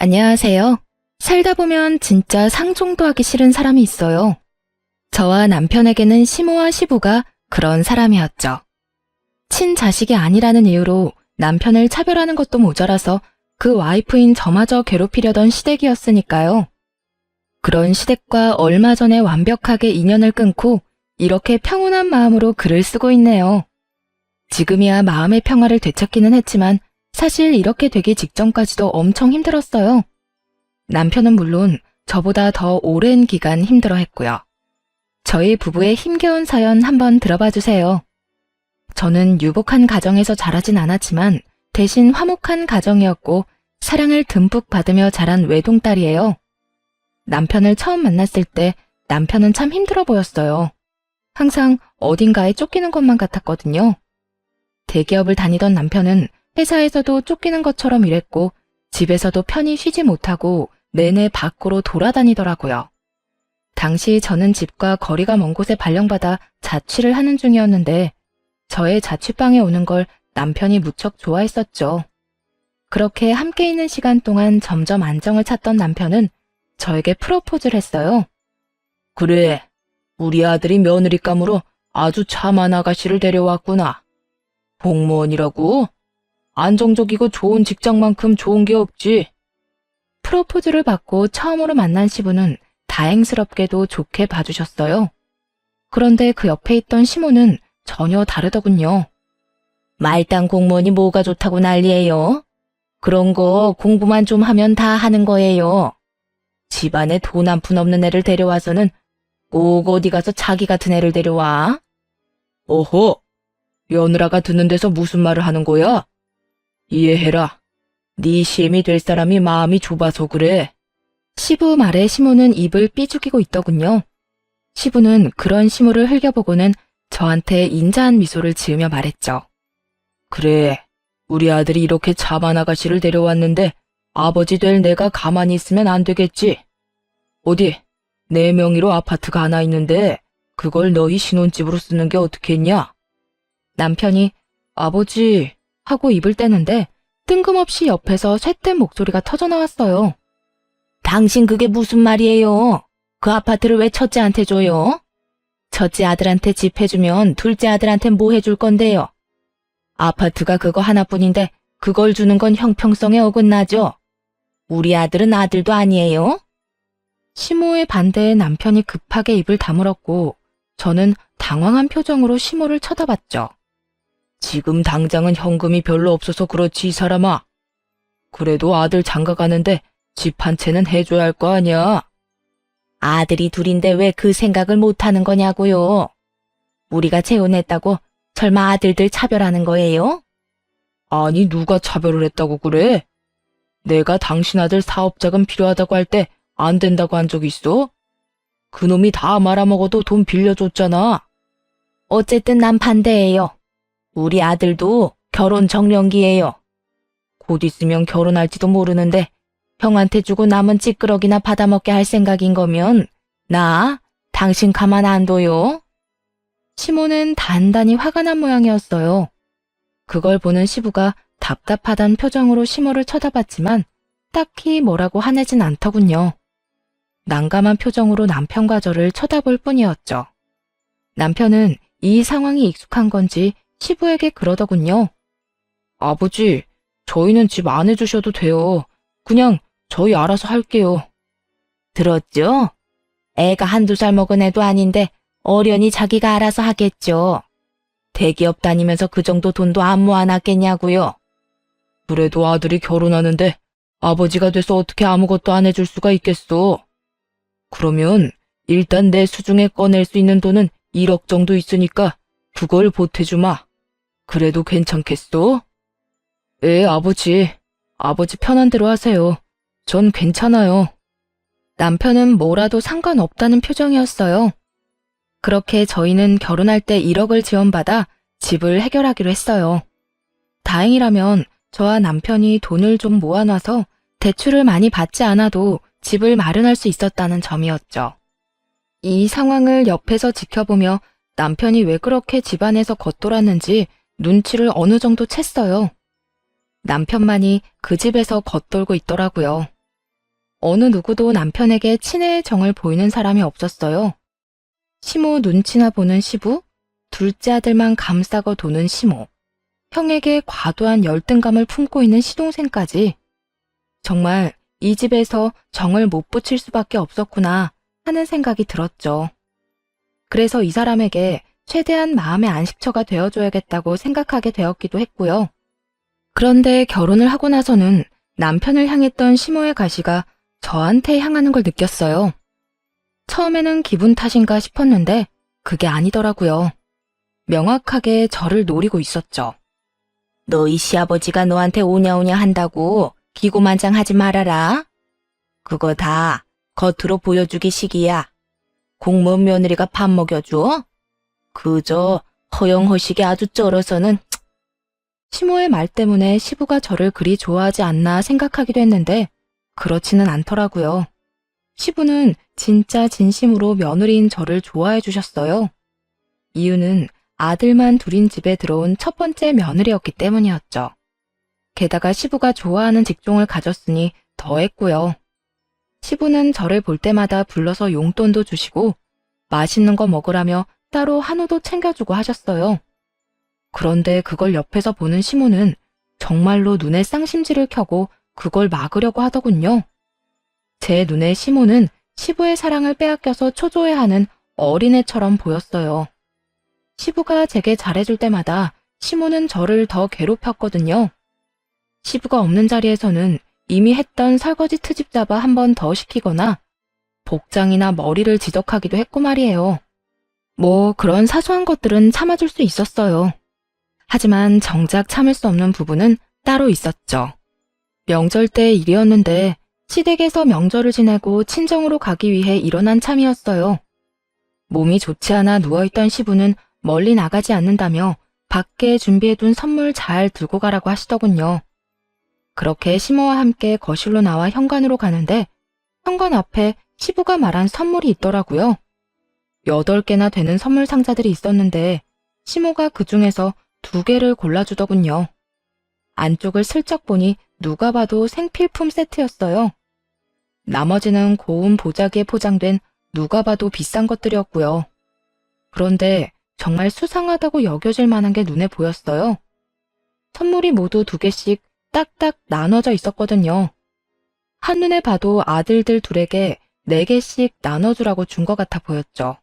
안녕하세요. 살다 보면 진짜 상종도 하기 싫은 사람이 있어요. 저와 남편에게는 시모와 시부가 그런 사람이었죠. 친자식이 아니라는 이유로 남편을 차별하는 것도 모자라서 그 와이프인 저마저 괴롭히려던 시댁이었으니까요. 그런 시댁과 얼마 전에 완벽하게 인연을 끊고 이렇게 평온한 마음으로 글을 쓰고 있네요. 지금이야 마음의 평화를 되찾기는 했지만 사실 이렇게 되기 직전까지도 엄청 힘들었어요. 남편은 물론 저보다 더 오랜 기간 힘들어했고요. 저희 부부의 힘겨운 사연 한번 들어봐 주세요. 저는 유복한 가정에서 자라진 않았지만 대신 화목한 가정이었고 사랑을 듬뿍 받으며 자란 외동딸이에요. 남편을 처음 만났을 때 남편은 참 힘들어 보였어요. 항상 어딘가에 쫓기는 것만 같았거든요. 대기업을 다니던 남편은 회사에서도 쫓기는 것처럼 일했고 집에서도 편히 쉬지 못하고 내내 밖으로 돌아다니더라고요. 당시 저는 집과 거리가 먼 곳에 발령받아 자취를 하는 중이었는데 저의 자취방에 오는 걸 남편이 무척 좋아했었죠. 그렇게 함께 있는 시간 동안 점점 안정을 찾던 남편은 저에게 프로포즈를 했어요. 그래, 우리 아들이 며느리감으로 아주 참한 아가씨를 데려왔구나. 공무원이라고? 안정적이고 좋은 직장만큼 좋은 게 없지. 프로포즈를 받고 처음으로 만난 시부는 다행스럽게도 좋게 봐주셨어요. 그런데 그 옆에 있던 시모는 전혀 다르더군요. 말단 공무원이 뭐가 좋다고 난리예요? 그런 거 공부만 좀 하면 다 하는 거예요. 집안에 돈 한 푼 없는 애를 데려와서는 꼭 어디 가서 자기 같은 애를 데려와? 어허, 며느라가 듣는 데서 무슨 말을 하는 거야? 이해해라. 네 시엠이 될 사람이 마음이 좁아서 그래. 시부 말에 시모는 입을 삐죽이고 있더군요. 시부는 그런 시모를 흘겨보고는 저한테 인자한 미소를 지으며 말했죠. 그래, 우리 아들이 이렇게 참한 아가씨를 데려왔는데 아버지 될 내가 가만히 있으면 안 되겠지. 어디, 내 명의로 아파트가 하나 있는데 그걸 너희 신혼집으로 쓰는 게 어떻겠냐? 남편이 아버지 하고 입을 떼는데 뜬금없이 옆에서 쇳된 목소리가 터져나왔어요. 당신 그게 무슨 말이에요? 그 아파트를 왜 첫째한테 줘요? 첫째 아들한테 집 해주면 둘째 아들한테 뭐 해줄 건데요? 아파트가 그거 하나뿐인데 그걸 주는 건 형평성에 어긋나죠? 우리 아들은 아들도 아니에요? 시모의 반대에 남편이 급하게 입을 다물었고 저는 당황한 표정으로 시모를 쳐다봤죠. 지금 당장은 현금이 별로 없어서 그렇지, 이 사람아. 그래도 아들 장가 가는데 집 한 채는 해줘야 할 거 아니야. 아들이 둘인데 왜 그 생각을 못하는 거냐고요. 우리가 재혼했다고 설마 아들들 차별하는 거예요? 아니, 누가 차별을 했다고 그래? 내가 당신 아들 사업자금 필요하다고 할 때 안 된다고 한 적 있어? 그놈이 다 말아먹어도 돈 빌려줬잖아. 어쨌든 난 반대예요. 우리 아들도 결혼 정년기예요. 곧 있으면 결혼할지도 모르는데 형한테 주고 남은 찌끄러기나 받아먹게 할 생각인 거면 나 당신 가만 안 둬요. 시모는 단단히 화가 난 모양이었어요. 그걸 보는 시부가 답답하단 표정으로 시모를 쳐다봤지만 딱히 뭐라고 화내진 않더군요. 난감한 표정으로 남편과 저를 쳐다볼 뿐이었죠. 남편은 이 상황이 익숙한 건지 시부에게 그러더군요. 아버지, 저희는 집 안 해주셔도 돼요. 그냥 저희 알아서 할게요. 들었죠? 애가 한두 살 먹은 애도 아닌데 어련히 자기가 알아서 하겠죠. 대기업 다니면서 그 정도 돈도 안 모아놨겠냐고요. 그래도 아들이 결혼하는데 아버지가 돼서 어떻게 아무것도 안 해줄 수가 있겠소. 그러면 일단 내 수중에 꺼낼 수 있는 돈은 1억 정도 있으니까 그걸 보태주마. 그래도 괜찮겠소? 예, 아버지. 아버지 편한 대로 하세요. 전 괜찮아요. 남편은 뭐라도 상관없다는 표정이었어요. 그렇게 저희는 결혼할 때 1억을 지원받아 집을 해결하기로 했어요. 다행이라면 저와 남편이 돈을 좀 모아놔서 대출을 많이 받지 않아도 집을 마련할 수 있었다는 점이었죠. 이 상황을 옆에서 지켜보며 남편이 왜 그렇게 집안에서 겉돌았는지 눈치를 어느 정도 챘어요. 남편만이 그 집에서 겉돌고 있더라고요. 어느 누구도 남편에게 친애의 정을 보이는 사람이 없었어요. 시모 눈치나 보는 시부, 둘째 아들만 감싸고 도는 시모, 형에게 과도한 열등감을 품고 있는 시동생까지. 정말 이 집에서 정을 못 붙일 수밖에 없었구나 하는 생각이 들었죠. 그래서 이 사람에게 최대한 마음의 안식처가 되어줘야겠다고 생각하게 되었기도 했고요. 그런데 결혼을 하고 나서는 남편을 향했던 시모의 가시가 저한테 향하는 걸 느꼈어요. 처음에는 기분 탓인가 싶었는데 그게 아니더라고요. 명확하게 저를 노리고 있었죠. 너희 시아버지가 너한테 오냐오냐 한다고 기고만장하지 말아라. 그거 다 겉으로 보여주기 식이야. 공무원 며느리가 밥 먹여줘? 그저 허영허식이 아주 쩔어서는. 시모의 말 때문에 시부가 저를 그리 좋아하지 않나 생각하기도 했는데 그렇지는 않더라고요. 시부는 진짜 진심으로 며느리인 저를 좋아해 주셨어요. 이유는 아들만 둘인 집에 들어온 첫 번째 며느리였기 때문이었죠. 게다가 시부가 좋아하는 직종을 가졌으니 더했고요. 시부는 저를 볼 때마다 불러서 용돈도 주시고 맛있는 거 먹으라며 따로 한우도 챙겨주고 하셨어요. 그런데 그걸 옆에서 보는 시모는 정말로 눈에 쌍심지를 켜고 그걸 막으려고 하더군요. 제 눈에 시모는 시부의 사랑을 빼앗겨서 초조해하는 어린애처럼 보였어요. 시부가 제게 잘해줄 때마다 시모는 저를 더 괴롭혔거든요. 시부가 없는 자리에서는 이미 했던 설거지 트집 잡아 한 번 더 시키거나 복장이나 머리를 지적하기도 했고 말이에요. 뭐 그런 사소한 것들은 참아줄 수 있었어요. 하지만 정작 참을 수 없는 부분은 따로 있었죠. 명절 때 일이었는데 시댁에서 명절을 지내고 친정으로 가기 위해 일어난 참이었어요. 몸이 좋지 않아 누워있던 시부는 멀리 나가지 않는다며 밖에 준비해둔 선물 잘 들고 가라고 하시더군요. 그렇게 시모와 함께 거실로 나와 현관으로 가는데 현관 앞에 시부가 말한 선물이 있더라고요. 8개나 되는 선물 상자들이 있었는데 시모가 그 중에서 2개를 골라주더군요. 안쪽을 슬쩍 보니 누가 봐도 생필품 세트였어요. 나머지는 고운 보자기에 포장된 누가 봐도 비싼 것들이었고요. 그런데 정말 수상하다고 여겨질 만한 게 눈에 보였어요. 선물이 모두 2개씩 딱딱 나눠져 있었거든요. 한눈에 봐도 아들들 둘에게 4개씩 나눠주라고 준 것 같아 보였죠.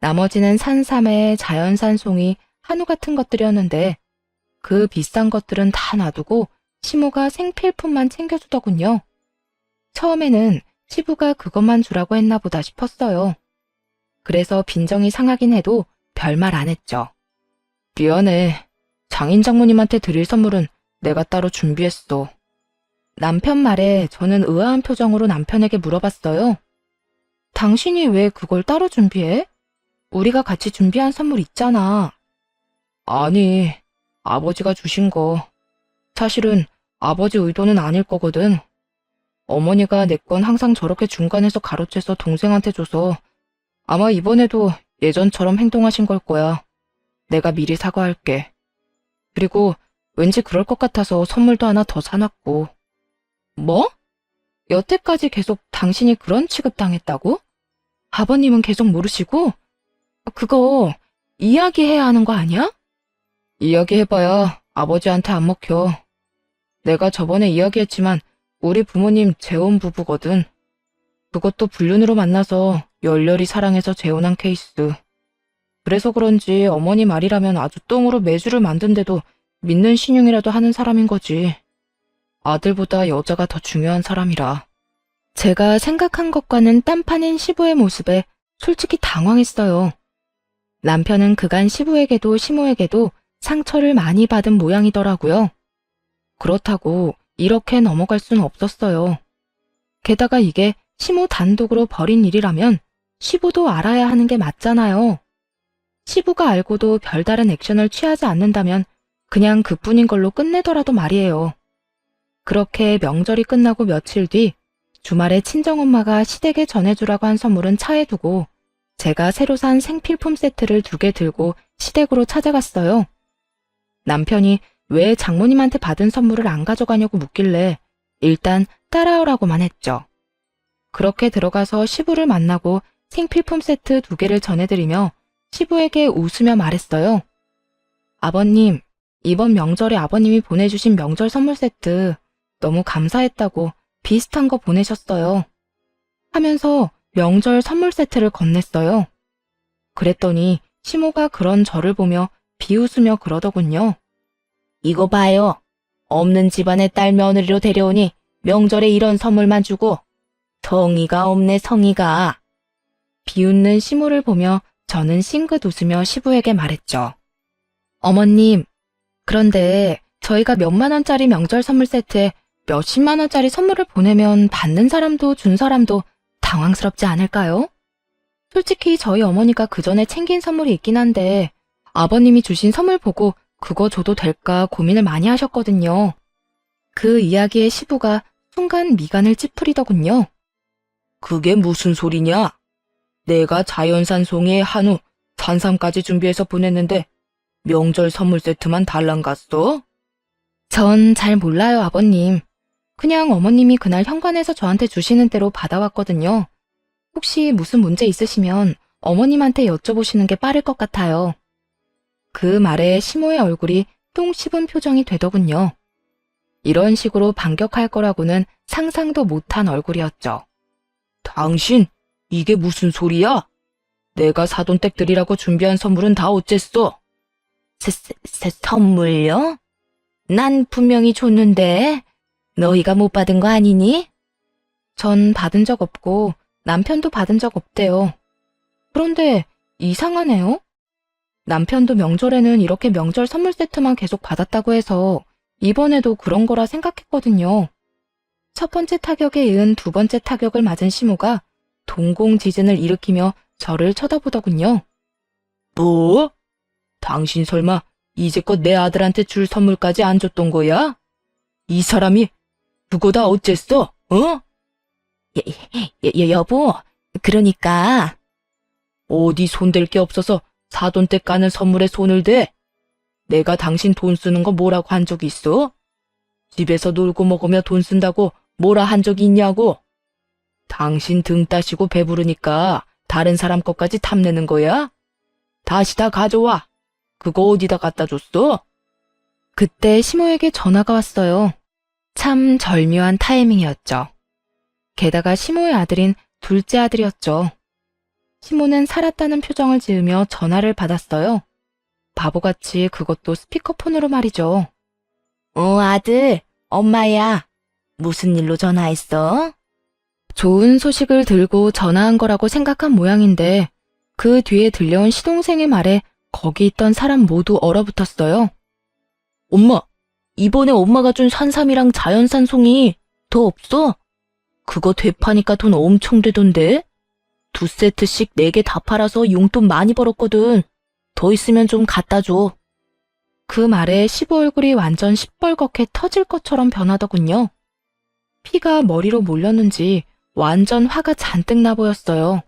나머지는 산삼에 자연산 송이, 한우 같은 것들이었는데 그 비싼 것들은 다 놔두고 시모가 생필품만 챙겨주더군요. 처음에는 시부가 그것만 주라고 했나 보다 싶었어요. 그래서 빈정이 상하긴 해도 별말 안 했죠. 미안해. 장인 장모님한테 드릴 선물은 내가 따로 준비했어. 남편 말에 저는 의아한 표정으로 남편에게 물어봤어요. 당신이 왜 그걸 따로 준비해? 우리가 같이 준비한 선물 있잖아. 아니, 아버지가 주신 거. 사실은 아버지 의도는 아닐 거거든. 어머니가 내 건 항상 저렇게 중간에서 가로채서 동생한테 줘서 아마 이번에도 예전처럼 행동하신 걸 거야. 내가 미리 사과할게. 그리고 왠지 그럴 것 같아서 선물도 하나 더 사놨고. 뭐? 여태까지 계속 당신이 그런 취급당했다고? 아버님은 계속 모르시고? 그거 이야기해야 하는 거 아니야? 이야기해봐야 아버지한테 안 먹혀. 내가 저번에 이야기했지만 우리 부모님 재혼 부부거든. 그것도 불륜으로 만나서 열렬히 사랑해서 재혼한 케이스. 그래서 그런지 어머니 말이라면 아주 똥으로 매주를 만든데도 믿는 신용이라도 하는 사람인 거지. 아들보다 여자가 더 중요한 사람이라. 제가 생각한 것과는 딴판인 시부의 모습에 솔직히 당황했어요. 남편은 그간 시부에게도 시모에게도 상처를 많이 받은 모양이더라고요. 그렇다고 이렇게 넘어갈 수는 없었어요. 게다가 이게 시모 단독으로 벌인 일이라면 시부도 알아야 하는 게 맞잖아요. 시부가 알고도 별다른 액션을 취하지 않는다면 그냥 그뿐인 걸로 끝내더라도 말이에요. 그렇게 명절이 끝나고 며칠 뒤 주말에 친정엄마가 시댁에 전해주라고 한 선물은 차에 두고 제가 새로 산 생필품 세트를 2개 들고 시댁으로 찾아갔어요. 남편이 왜 장모님한테 받은 선물을 안 가져가냐고 묻길래 일단 따라오라고만 했죠. 그렇게 들어가서 시부를 만나고 생필품 세트 2개를 전해드리며 시부에게 웃으며 말했어요. 아버님, 이번 명절에 아버님이 보내주신 명절 선물 세트 너무 감사했다고 비슷한 거 보내셨어요. 하면서 명절 선물 세트를 건넸어요. 그랬더니 시모가 그런 저를 보며 비웃으며 그러더군요. 이거 봐요. 없는 집안의 딸 며느리로 데려오니 명절에 이런 선물만 주고 성의가 없네 성의가. 비웃는 시모를 보며 저는 싱긋 웃으며 시부에게 말했죠. 어머님, 그런데 저희가 몇만 원짜리 명절 선물 세트에 몇십만 원짜리 선물을 보내면 받는 사람도 준 사람도 당황스럽지 않을까요? 솔직히 저희 어머니가 그 전에 챙긴 선물이 있긴 한데 아버님이 주신 선물 보고 그거 줘도 될까 고민을 많이 하셨거든요. 그 이야기에 시부가 순간 미간을 찌푸리더군요. 그게 무슨 소리냐? 내가 자연산 송이에 한우, 산삼까지 준비해서 보냈는데 명절 선물 세트만 달랑 갔어? 전 잘 몰라요, 아버님. 그냥 어머님이 그날 현관에서 저한테 주시는 대로 받아왔거든요. 혹시 무슨 문제 있으시면 어머님한테 여쭤보시는 게 빠를 것 같아요. 그 말에 시모의 얼굴이 똥 씹은 표정이 되더군요. 이런 식으로 반격할 거라고는 상상도 못한 얼굴이었죠. 당신, 이게 무슨 소리야? 내가 사돈댁 드리라고 준비한 선물은 다 어쨌어? 선물요? 난 분명히 줬는데 너희가 못 받은 거 아니니? 전 받은 적 없고 남편도 받은 적 없대요. 그런데 이상하네요. 남편도 명절에는 이렇게 명절 선물 세트만 계속 받았다고 해서 이번에도 그런 거라 생각했거든요. 첫 번째 타격에 이은 두 번째 타격을 맞은 시모가 동공지진을 일으키며 저를 쳐다보더군요. 뭐? 당신 설마 이제껏 내 아들한테 줄 선물까지 안 줬던 거야? 이 사람이 그거 다 어쨌어? 어? 여보, 그러니까 어디 손댈 게 없어서 사돈댁 가는 선물에 손을 대? 내가 당신 돈 쓰는 거 뭐라고 한 적 있어? 집에서 놀고 먹으며 돈 쓴다고 뭐라 한 적 있냐고? 당신 등 따시고 배부르니까 다른 사람 것까지 탐내는 거야? 다시 다 가져와. 그거 어디다 갖다 줬어? 그때 시모에게 전화가 왔어요. 참 절묘한 타이밍이었죠. 게다가 시모의 아들인 둘째 아들이었죠. 시모는 살았다는 표정을 지으며 전화를 받았어요. 바보같이 그것도 스피커폰으로 말이죠. 아들, 엄마야. 무슨 일로 전화했어? 좋은 소식을 들고 전화한 거라고 생각한 모양인데 그 뒤에 들려온 시동생의 말에 거기 있던 사람 모두 얼어붙었어요. 엄마, 이번에 엄마가 준 산삼이랑 자연산 송이 더 없어? 그거 되파니까 돈 엄청 되던데? 2세트씩 4개 다 팔아서 용돈 많이 벌었거든. 더 있으면 좀 갖다 줘. 그 말에 시부 얼굴이 완전 시뻘겋게 터질 것처럼 변하더군요. 피가 머리로 몰렸는지 완전 화가 잔뜩 나 보였어요.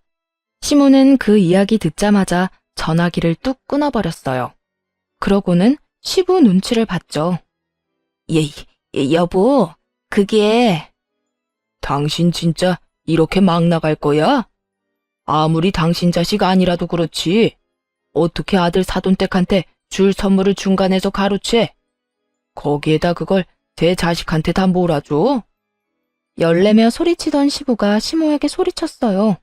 시모는 그 이야기 듣자마자 전화기를 뚝 끊어버렸어요. 그러고는 시부 눈치를 봤죠. 여보, 그게... 당신 진짜 이렇게 막 나갈 거야? 아무리 당신 자식 아니라도 그렇지. 어떻게 아들 사돈댁한테 줄 선물을 중간에서 가로채? 거기에다 그걸 제 자식한테 다 몰아줘? 열내며 소리치던 시부가 시모에게 소리쳤어요.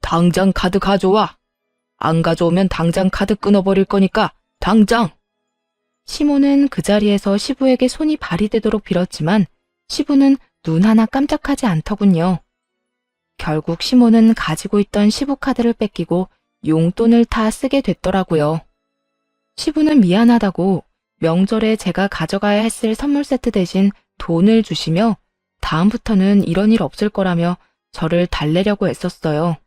당장 카드 가져와. 안 가져오면 당장 카드 끊어버릴 거니까 당장. 시모는 그 자리에서 시부에게 손이 발휘되도록 빌었지만 시부는 눈 하나 깜짝하지 않더군요. 결국 시모는 가지고 있던 시부 카드를 뺏기고 용돈을 다 쓰게 됐더라고요. 시부는 미안하다고 명절에 제가 가져가야 했을 선물 세트 대신 돈을 주시며 다음부터는 이런 일 없을 거라며 저를 달래려고 애썼어요.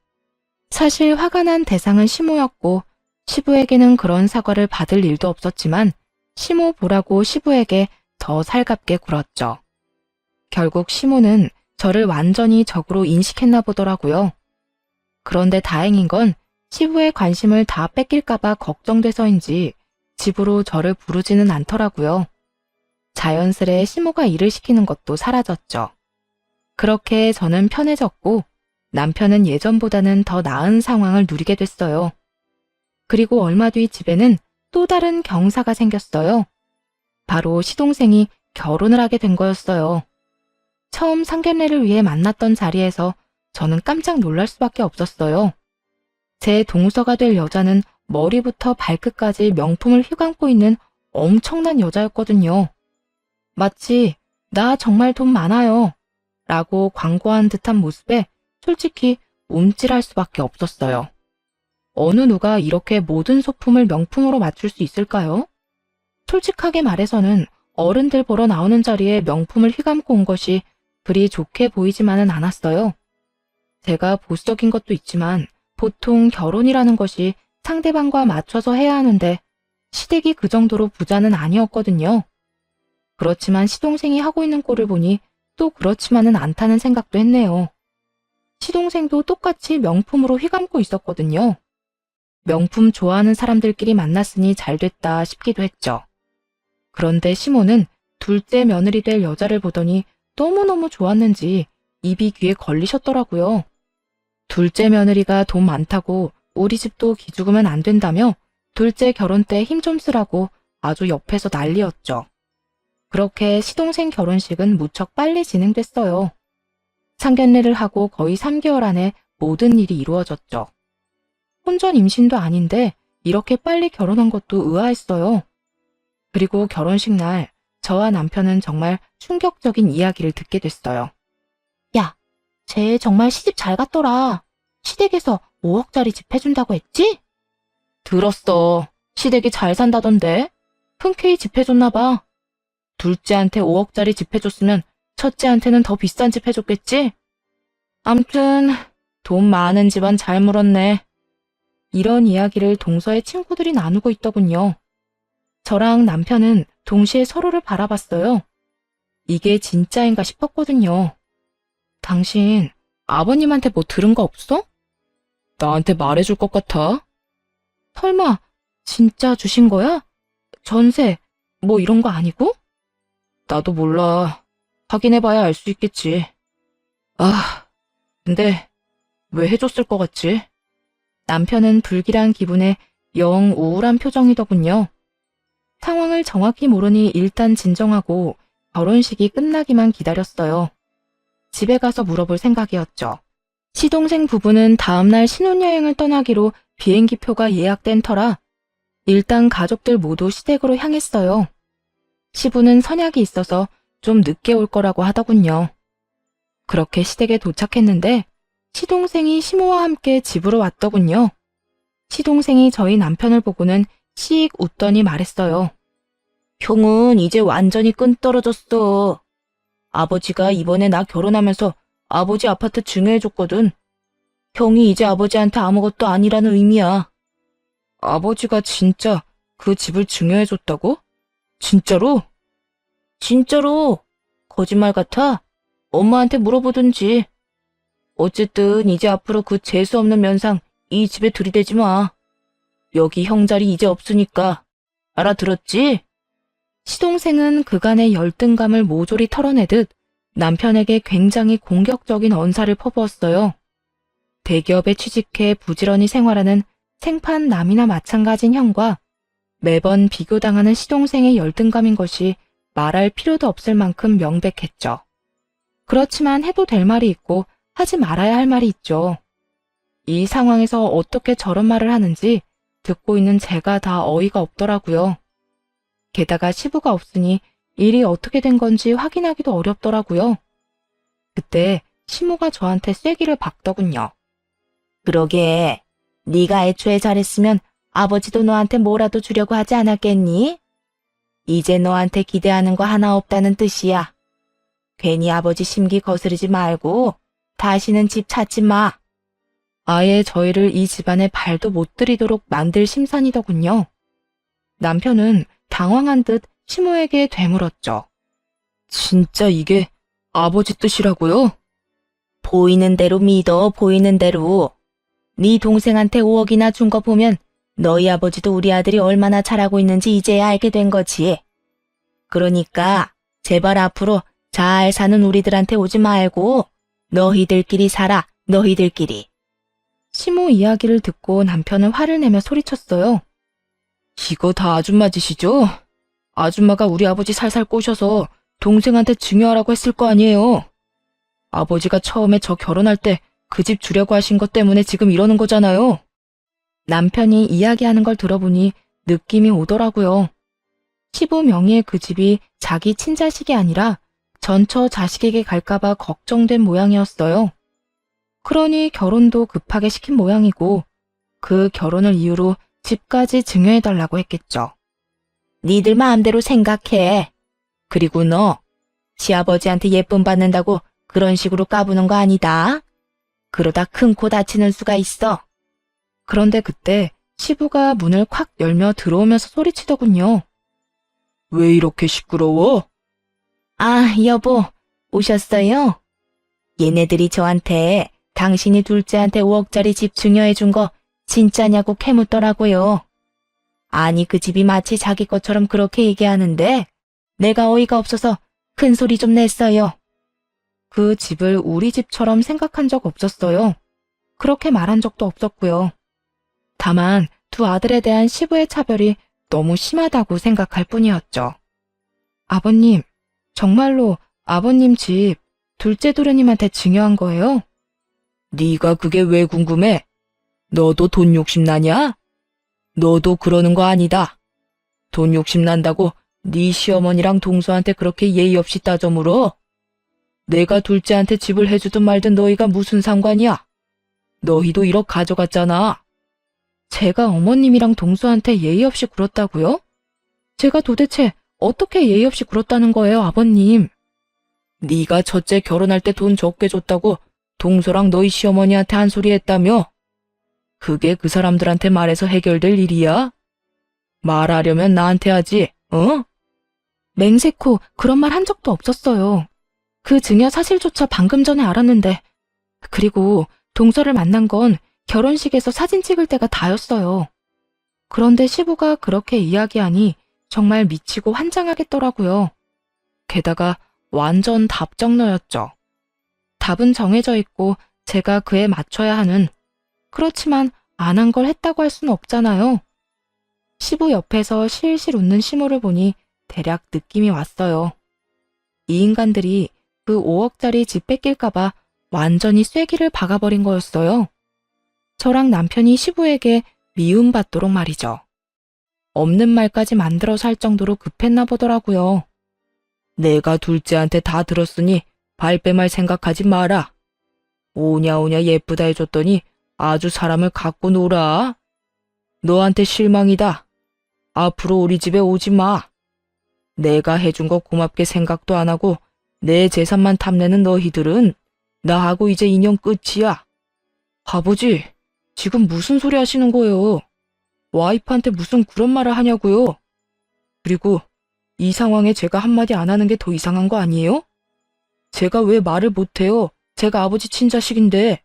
사실 화가 난 대상은 시모였고 시부에게는 그런 사과를 받을 일도 없었지만 시모 보라고 시부에게 더 살갑게 굴었죠. 결국 시모는 저를 완전히 적으로 인식했나 보더라고요. 그런데 다행인 건 시부의 관심을 다 뺏길까봐 걱정돼서인지 집으로 저를 부르지는 않더라고요. 자연스레 시모가 일을 시키는 것도 사라졌죠. 그렇게 저는 편해졌고 남편은 예전보다는 더 나은 상황을 누리게 됐어요. 그리고 얼마 뒤 집에는 또 다른 경사가 생겼어요. 바로 시동생이 결혼을 하게 된 거였어요. 처음 상견례를 위해 만났던 자리에서 저는 깜짝 놀랄 수밖에 없었어요. 제 동서가 될 여자는 머리부터 발끝까지 명품을 휘감고 있는 엄청난 여자였거든요. 마치 나 정말 돈 많아요 라고 광고한 듯한 모습에 솔직히 움찔할 수밖에 없었어요. 어느 누가 이렇게 모든 소품을 명품으로 맞출 수 있을까요? 솔직하게 말해서는 어른들 보러 나오는 자리에 명품을 휘감고 온 것이 그리 좋게 보이지만은 않았어요. 제가 보수적인 것도 있지만 보통 결혼이라는 것이 상대방과 맞춰서 해야 하는데 시댁이 그 정도로 부자는 아니었거든요. 그렇지만 시동생이 하고 있는 꼴을 보니 또 그렇지만은 않다는 생각도 했네요. 시동생도 똑같이 명품으로 휘감고 있었거든요. 명품 좋아하는 사람들끼리 만났으니 잘 됐다 싶기도 했죠. 그런데 시모는 둘째 며느리 될 여자를 보더니 너무너무 좋았는지 입이 귀에 걸리셨더라고요. 둘째 며느리가 돈 많다고 우리 집도 기죽으면 안 된다며 둘째 결혼 때 힘 좀 쓰라고 아주 옆에서 난리였죠. 그렇게 시동생 결혼식은 무척 빨리 진행됐어요. 상견례를 하고 거의 3개월 안에 모든 일이 이루어졌죠. 혼전 임신도 아닌데 이렇게 빨리 결혼한 것도 의아했어요. 그리고 결혼식 날 저와 남편은 정말 충격적인 이야기를 듣게 됐어요. 야, 쟤 정말 시집 잘 갔더라. 시댁에서 5억짜리 집 해준다고 했지? 들었어. 시댁이 잘 산다던데. 흔쾌히 집 해줬나 봐. 둘째한테 5억짜리 집 해줬으면 첫째한테는 더 비싼 집 해줬겠지? 암튼 돈 많은 집안 잘 물었네. 이런 이야기를 동서의 친구들이 나누고 있더군요. 저랑 남편은 동시에 서로를 바라봤어요. 이게 진짜인가 싶었거든요. 당신 아버님한테 뭐 들은 거 없어? 나한테 말해줄 것 같아. 설마 진짜 주신 거야? 전세 뭐 이런 거 아니고? 나도 몰라. 확인해봐야 알 수 있겠지. 아, 근데 왜 해줬을 것 같지? 남편은 불길한 기분에 영 우울한 표정이더군요. 상황을 정확히 모르니 일단 진정하고 결혼식이 끝나기만 기다렸어요. 집에 가서 물어볼 생각이었죠. 시동생 부부는 다음날 신혼여행을 떠나기로 비행기표가 예약된 터라 일단 가족들 모두 시댁으로 향했어요. 시부는 선약이 있어서 좀 늦게 올 거라고 하더군요. 그렇게 시댁에 도착했는데 시동생이 시모와 함께 집으로 왔더군요. 시동생이 저희 남편을 보고는 씩 웃더니 말했어요. 형은 이제 완전히 끈 떨어졌어. 아버지가 이번에 나 결혼하면서 아버지 아파트 증여해줬거든. 형이 이제 아버지한테 아무것도 아니라는 의미야. 아버지가 진짜 그 집을 증여해줬다고? 진짜로? 진짜로. 거짓말 같아? 엄마한테 물어보든지. 어쨌든 이제 앞으로 그 재수없는 면상 이 집에 들이대지 마. 여기 형 자리 이제 없으니까. 알아들었지? 시동생은 그간의 열등감을 모조리 털어내듯 남편에게 굉장히 공격적인 언사를 퍼부었어요. 대기업에 취직해 부지런히 생활하는 생판 남이나 마찬가지인 형과 매번 비교당하는 시동생의 열등감인 것이 말할 필요도 없을 만큼 명백했죠. 그렇지만 해도 될 말이 있고 하지 말아야 할 말이 있죠. 이 상황에서 어떻게 저런 말을 하는지 듣고 있는 제가 다 어이가 없더라고요. 게다가 시부가 없으니 일이 어떻게 된 건지 확인하기도 어렵더라고요. 그때 시모가 저한테 쐐기를 박더군요. 그러게, 네가 애초에 잘했으면 아버지도 너한테 뭐라도 주려고 하지 않았겠니? 이제 너한테 기대하는 거 하나 없다는 뜻이야. 괜히 아버지 심기 거스르지 말고 다시는 집 찾지 마. 아예 저희를 이 집안에 발도 못 들이도록 만들 심산이더군요. 남편은 당황한 듯 시모에게 되물었죠. 진짜 이게 아버지 뜻이라고요? 보이는 대로 믿어, 보이는 대로. 네 동생한테 5억이나 준 거 보면 너희 아버지도 우리 아들이 얼마나 잘하고 있는지 이제야 알게 된 거지. 그러니까 제발 앞으로 잘 사는 우리들한테 오지 말고 너희들끼리 살아, 너희들끼리. 시모 이야기를 듣고 남편은 화를 내며 소리쳤어요. 이거 다 아줌마 짓이죠? 아줌마가 우리 아버지 살살 꼬셔서 동생한테 증여하라고 했을 거 아니에요. 아버지가 처음에 저 결혼할 때 그 집 주려고 하신 것 때문에 지금 이러는 거잖아요. 남편이 이야기하는 걸 들어보니 느낌이 오더라고요. 시부 명의의 그 집이 자기 친자식이 아니라 전처 자식에게 갈까봐 걱정된 모양이었어요. 그러니 결혼도 급하게 시킨 모양이고 그 결혼을 이유로 집까지 증여해달라고 했겠죠. 니들 마음대로 생각해. 그리고 너 시아버지한테 예쁨 받는다고 그런 식으로 까부는 거 아니다. 그러다 큰 코 다치는 수가 있어. 그런데 그때 시부가 문을 콱 열며 들어오면서 소리치더군요. 왜 이렇게 시끄러워? 아, 여보, 오셨어요? 얘네들이 저한테 당신이 둘째한테 5억짜리 집 증여해준 거 진짜냐고 캐묻더라고요. 아니 그 집이 마치 자기 것처럼 그렇게 얘기하는데 내가 어이가 없어서 큰 소리 좀 냈어요. 그 집을 우리 집처럼 생각한 적 없었어요. 그렇게 말한 적도 없었고요. 다만 두 아들에 대한 시부의 차별이 너무 심하다고 생각할 뿐이었죠. 아버님, 정말로 아버님 집 둘째 도련님한테 증여한 거예요? 네가 그게 왜 궁금해? 너도 돈 욕심 나냐? 너도 그러는 거 아니다. 돈 욕심 난다고 네 시어머니랑 동서한테 그렇게 예의 없이 따져 물어? 내가 둘째한테 집을 해주든 말든 너희가 무슨 상관이야? 너희도 1억 가져갔잖아. 제가 어머님이랑 동서한테 예의 없이 굴었다고요? 제가 도대체 어떻게 예의 없이 굴었다는 거예요, 아버님? 네가 첫째 결혼할 때 돈 적게 줬다고 동서랑 너희 시어머니한테 한 소리 했다며? 그게 그 사람들한테 말해서 해결될 일이야? 말하려면 나한테 하지, 어? 맹세코 그런 말 한 적도 없었어요. 그 증여 사실조차 방금 전에 알았는데, 그리고 동서를 만난 건 결혼식에서 사진 찍을 때가 다였어요. 그런데 시부가 그렇게 이야기하니 정말 미치고 환장하겠더라고요. 게다가 완전 답정너였죠. 답은 정해져 있고 제가 그에 맞춰야 하는, 그렇지만 안 한 걸 했다고 할 수는 없잖아요. 시부 옆에서 실실 웃는 시모를 보니 대략 느낌이 왔어요. 이 인간들이 그 5억짜리 집 뺏길까봐 완전히 쐐기를 박아버린 거였어요. 저랑 남편이 시부에게 미움받도록 말이죠. 없는 말까지 만들어서 할 정도로 급했나 보더라고요. 내가 둘째한테 다 들었으니 발뺌할 생각하지 마라. 오냐오냐 예쁘다 해줬더니 아주 사람을 갖고 놀아. 너한테 실망이다. 앞으로 우리 집에 오지 마. 내가 해준 거 고맙게 생각도 안 하고 내 재산만 탐내는 너희들은 나하고 이제 인연 끝이야. 아버지, 지금 무슨 소리 하시는 거예요? 와이프한테 무슨 그런 말을 하냐고요? 그리고 이 상황에 제가 한마디 안 하는 게 더 이상한 거 아니에요? 제가 왜 말을 못해요? 제가 아버지 친자식인데.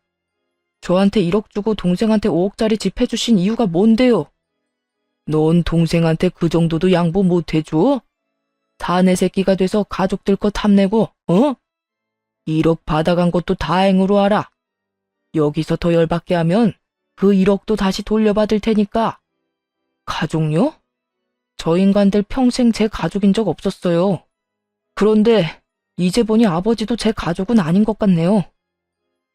저한테 1억 주고 동생한테 5억짜리 집 해주신 이유가 뭔데요? 넌 동생한테 그 정도도 양보 못 해줘? 사내 새끼가 돼서 가족들 거 탐내고, 어? 1억 받아간 것도 다행으로 알아. 여기서 더 열받게 하면 그 1억도 다시 돌려받을 테니까. 가족요? 저 인간들 평생 제 가족인 적 없었어요. 그런데 이제 보니 아버지도 제 가족은 아닌 것 같네요.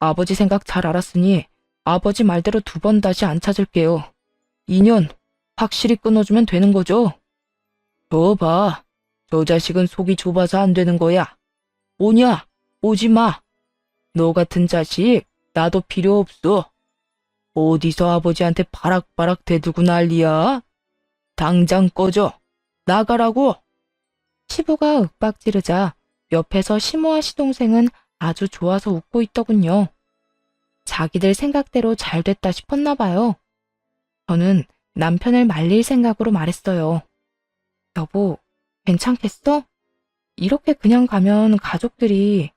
아버지 생각 잘 알았으니 아버지 말대로 2번 다시 안 찾을게요. 인연 확실히 끊어주면 되는 거죠? 저 봐. 저 자식은 속이 좁아서 안 되는 거야. 오냐? 오지 마. 너 같은 자식 나도 필요 없어. 어디서 아버지한테 바락바락 대들고 난리야? 당장 꺼져. 나가라고. 시부가 윽박 지르자 옆에서 시모와 시동생은 아주 좋아서 웃고 있더군요. 자기들 생각대로 잘 됐다 싶었나 봐요. 저는 남편을 말릴 생각으로 말했어요. 여보, 괜찮겠어? 이렇게 그냥 가면 가족들이...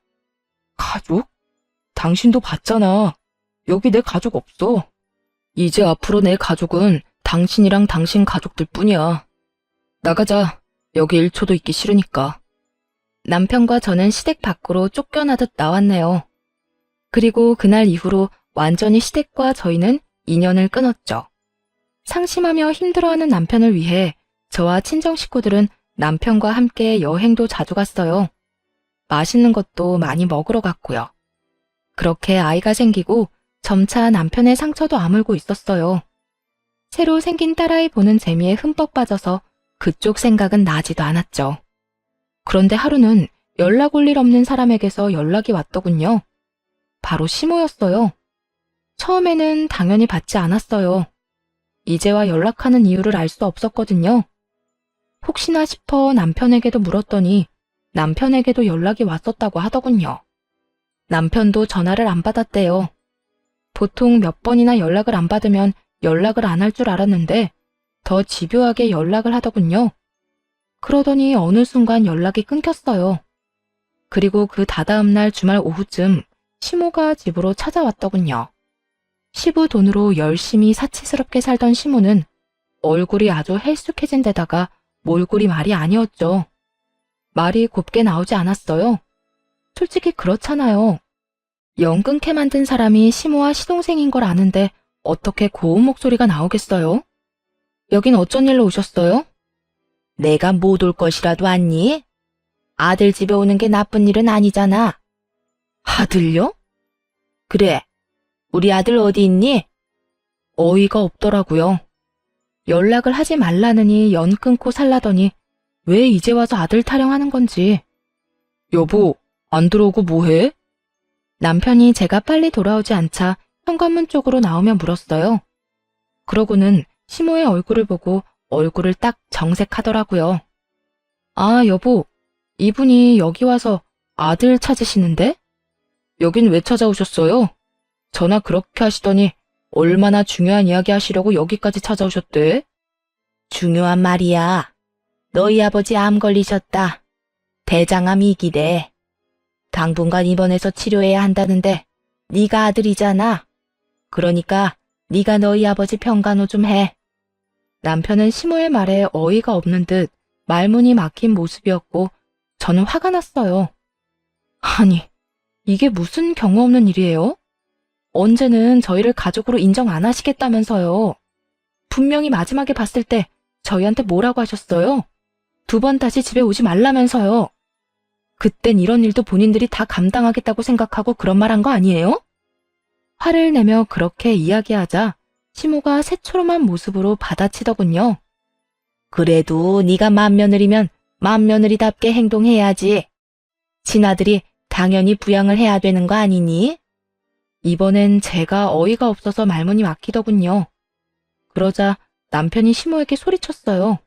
가족? 당신도 봤잖아. 여기 내 가족 없어. 이제 앞으로 내 가족은 당신이랑 당신 가족들 뿐이야. 나가자. 여기 1초도 있기 싫으니까. 남편과 저는 시댁 밖으로 쫓겨나듯 나왔네요. 그리고 그날 이후로 완전히 시댁과 저희는 인연을 끊었죠. 상심하며 힘들어하는 남편을 위해 저와 친정 식구들은 남편과 함께 여행도 자주 갔어요. 맛있는 것도 많이 먹으러 갔고요. 그렇게 아이가 생기고 점차 남편의 상처도 아물고 있었어요. 새로 생긴 딸아이 보는 재미에 흠뻑 빠져서 그쪽 생각은 나지도 않았죠. 그런데 하루는 연락 올 일 없는 사람에게서 연락이 왔더군요. 바로 시모였어요. 처음에는 당연히 받지 않았어요. 이제와 연락하는 이유를 알 수 없었거든요. 혹시나 싶어 남편에게도 물었더니 남편에게도 연락이 왔었다고 하더군요. 남편도 전화를 안 받았대요. 보통 몇 번이나 연락을 안 받으면 연락을 안 할 줄 알았는데 더 집요하게 연락을 하더군요. 그러더니 어느 순간 연락이 끊겼어요. 그리고 그 다다음 날 주말 오후쯤 시모가 집으로 찾아왔더군요. 시부 돈으로 열심히 사치스럽게 살던 시모는 얼굴이 아주 헬쑥해진 데다가 몰골이 말이 아니었죠. 말이 곱게 나오지 않았어요. 솔직히 그렇잖아요. 영 끊게 만든 사람이 시모와 시동생인 걸 아는데 어떻게 고운 목소리가 나오겠어요? 여긴 어쩐 일로 오셨어요? 내가 못 올 것이라도 왔니? 아들 집에 오는 게 나쁜 일은 아니잖아. 아들요? 그래. 우리 아들 어디 있니? 어이가 없더라고요. 연락을 하지 말라느니 연 끊고 살라더니 왜 이제 와서 아들 타령하는 건지. 여보, 안 들어오고 뭐해? 남편이 제가 빨리 돌아오지 않자 현관문 쪽으로 나오며 물었어요. 그러고는 시모의 얼굴을 보고 얼굴을 딱 정색하더라고요. 아, 여보, 이분이 여기 와서 아들 찾으시는데? 여긴 왜 찾아오셨어요? 전화 그렇게 하시더니 얼마나 중요한 이야기 하시려고 여기까지 찾아오셨대? 중요한 말이야. 너희 아버지 암 걸리셨다. 대장암 2기래. 당분간 입원해서 치료해야 한다는데 네가 아들이잖아. 그러니까 네가 너희 아버지 평간호 좀 해. 남편은 시모의 말에 어이가 없는 듯 말문이 막힌 모습이었고 저는 화가 났어요. 아니, 이게 무슨 경우 없는 일이에요? 언제는 저희를 가족으로 인정 안 하시겠다면서요. 분명히 마지막에 봤을 때 저희한테 뭐라고 하셨어요? 2번 다시 집에 오지 말라면서요. 그땐 이런 일도 본인들이 다 감당하겠다고 생각하고 그런 말 한 거 아니에요? 화를 내며 그렇게 이야기하자 시모가 새초롬한 모습으로 받아치더군요. 그래도 네가 맏며느리면 맏며느리답게 행동해야지. 친아들이 당연히 부양을 해야 되는 거 아니니? 이번엔 제가 어이가 없어서 말문이 막히더군요. 그러자 남편이 시모에게 소리쳤어요.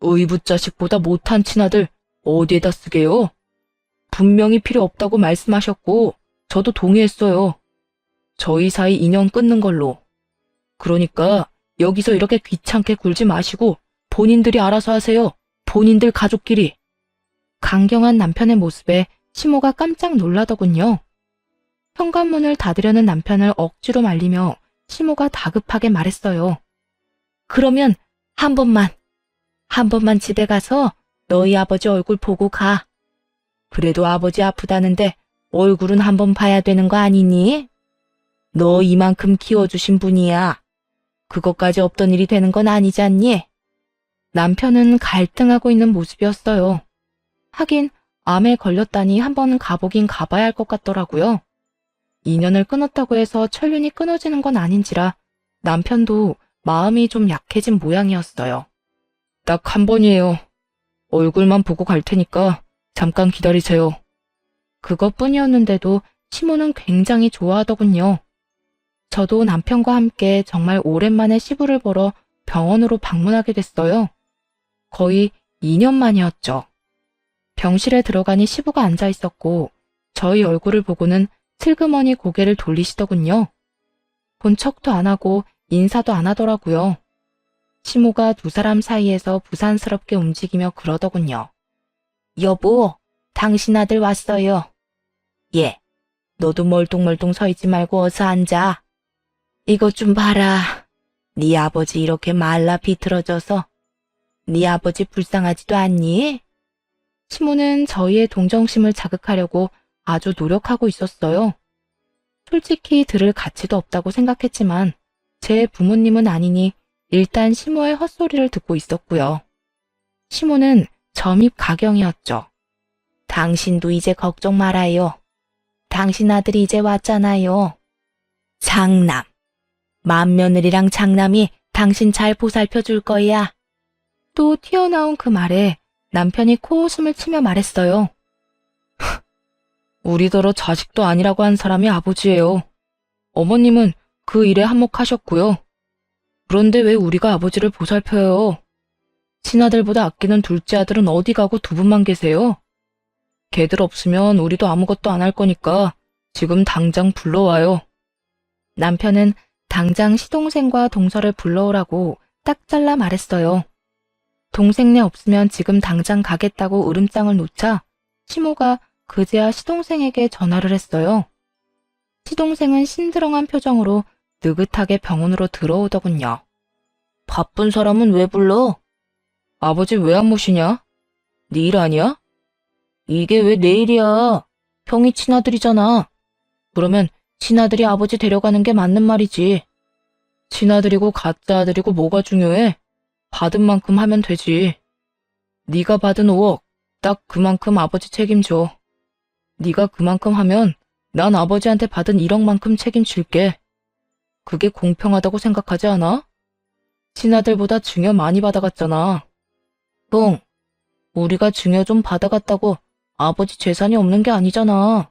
의붓자식보다 못한 친아들 어디에다 쓰게요? 분명히 필요 없다고 말씀하셨고 저도 동의했어요. 저희 사이 인연 끊는 걸로. 그러니까 여기서 이렇게 귀찮게 굴지 마시고 본인들이 알아서 하세요. 본인들 가족끼리. 강경한 남편의 모습에 시모가 깜짝 놀라더군요. 현관문을 닫으려는 남편을 억지로 말리며 시모가 다급하게 말했어요. 그러면 한 번만 집에 가서 너희 아버지 얼굴 보고 가. 그래도 아버지 아프다는데 얼굴은 한번 봐야 되는 거 아니니? 너 이만큼 키워주신 분이야. 그것까지 없던 일이 되는 건 아니지 않니? 남편은 갈등하고 있는 모습이었어요. 하긴 암에 걸렸다니 한번 가보긴 가봐야 할 것 같더라고요. 인연을 끊었다고 해서 천륜이 끊어지는 건 아닌지라 남편도 마음이 좀 약해진 모양이었어요. 딱 한 번이에요. 얼굴만 보고 갈 테니까 잠깐 기다리세요. 그것뿐이었는데도 시모는 굉장히 좋아하더군요. 저도 남편과 함께 정말 오랜만에 시부를 보러 병원으로 방문하게 됐어요. 거의 2년 만이었죠. 병실에 들어가니 시부가 앉아 있었고 저희 얼굴을 보고는 슬그머니 고개를 돌리시더군요. 본 척도 안 하고 인사도 안 하더라고요. 시모가 2사람 사이에서 부산스럽게 움직이며 그러더군요. 여보, 당신 아들 왔어요. 예, 너도 멀뚱멀뚱 서 있지 말고 어서 앉아. 이것 좀 봐라. 네 아버지 이렇게 말라 비틀어져서 네 아버지 불쌍하지도 않니? 시모는 저희의 동정심을 자극하려고 아주 노력하고 있었어요. 솔직히 들을 가치도 없다고 생각했지만 제 부모님은 아니니 일단 시모의 헛소리를 듣고 있었고요. 시모는 점입 가경이었죠. 당신도 이제 걱정 말아요. 당신 아들이 이제 왔잖아요. 장남. 맏며느리랑 장남이 당신 잘 보살펴 줄 거야. 또 튀어나온 그 말에 남편이 코웃음을 치며 말했어요. 우리더러 자식도 아니라고 한 사람이 아버지예요. 어머님은 그 일에 한몫하셨고요. 그런데 왜 우리가 아버지를 보살펴요? 친아들보다 아끼는 둘째 아들은 어디 가고 두 분만 계세요? 걔들 없으면 우리도 아무것도 안 할 거니까 지금 당장 불러와요. 남편은 당장 시동생과 동서를 불러오라고 딱 잘라 말했어요. 동생네 없으면 지금 당장 가겠다고 으름장을 놓자 시모가 그제야 시동생에게 전화를 했어요. 시동생은 신드렁한 표정으로 느긋하게 병원으로 들어오더군요. 바쁜 사람은 왜 불러? 아버지 왜 안 모시냐? 네 일 아니야? 이게 왜 내 일이야? 형이 친아들이잖아. 그러면 친아들이 아버지 데려가는 게 맞는 말이지. 친아들이고 가짜 아들이고 뭐가 중요해? 받은 만큼 하면 되지. 네가 받은 5억, 딱 그만큼 아버지 책임져. 네가 그만큼 하면 난 아버지한테 받은 1억만큼 책임질게. 그게 공평하다고 생각하지 않아? 친아들보다 증여 많이 받아갔잖아. 형, 우리가 증여 좀 받아갔다고 아버지 재산이 없는 게 아니잖아.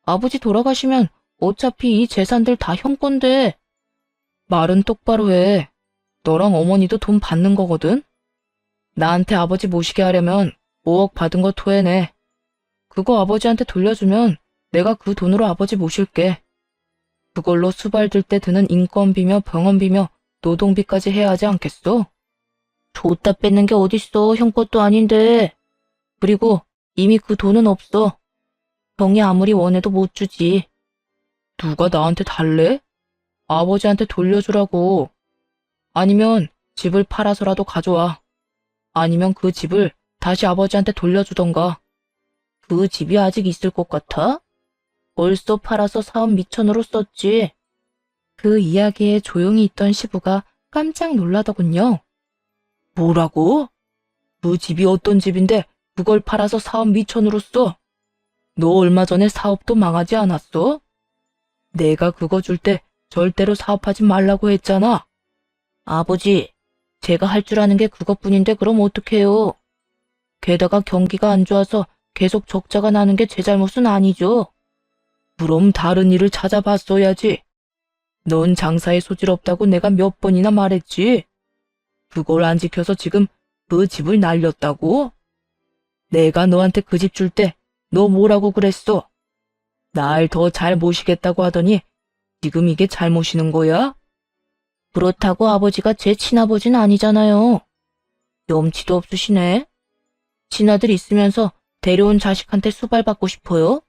아버지 돌아가시면 어차피 이 재산들 다 형 건데. 말은 똑바로 해. 너랑 어머니도 돈 받는 거거든? 나한테 아버지 모시게 하려면 5억 받은 거 토해내. 그거 아버지한테 돌려주면 내가 그 돈으로 아버지 모실게. 그걸로 수발들 때 드는 인건비며 병원비며 노동비까지 해야 하지 않겠어? 줬다 뺏는 게 어딨어. 형 것도 아닌데. 그리고 이미 그 돈은 없어. 형이 아무리 원해도 못 주지. 누가 나한테 달래? 아버지한테 돌려주라고. 아니면 집을 팔아서라도 가져와. 아니면 그 집을 다시 아버지한테 돌려주던가. 그 집이 아직 있을 것 같아? 벌써 팔아서 사업 미천으로 썼지. 그 이야기에 조용히 있던 시부가 깜짝 놀라더군요. 뭐라고? 그 집이 어떤 집인데 그걸 팔아서 사업 미천으로 써? 너 얼마 전에 사업도 망하지 않았어? 내가 그거 줄 때 절대로 사업하지 말라고 했잖아. 아버지, 제가 할 줄 아는 게 그것뿐인데 그럼 어떡해요? 게다가 경기가 안 좋아서 계속 적자가 나는 게 제 잘못은 아니죠. 그럼 다른 일을 찾아봤어야지. 넌 장사에 소질 없다고 내가 몇 번이나 말했지. 그걸 안 지켜서 지금 그 집을 날렸다고? 내가 너한테 그 집 줄 때 너 뭐라고 그랬어? 날 더 잘 모시겠다고 하더니 지금 이게 잘 모시는 거야? 그렇다고 아버지가 제 친아버지는 아니잖아요. 염치도 없으시네. 친아들 있으면서 데려온 자식한테 수발받고 싶어요?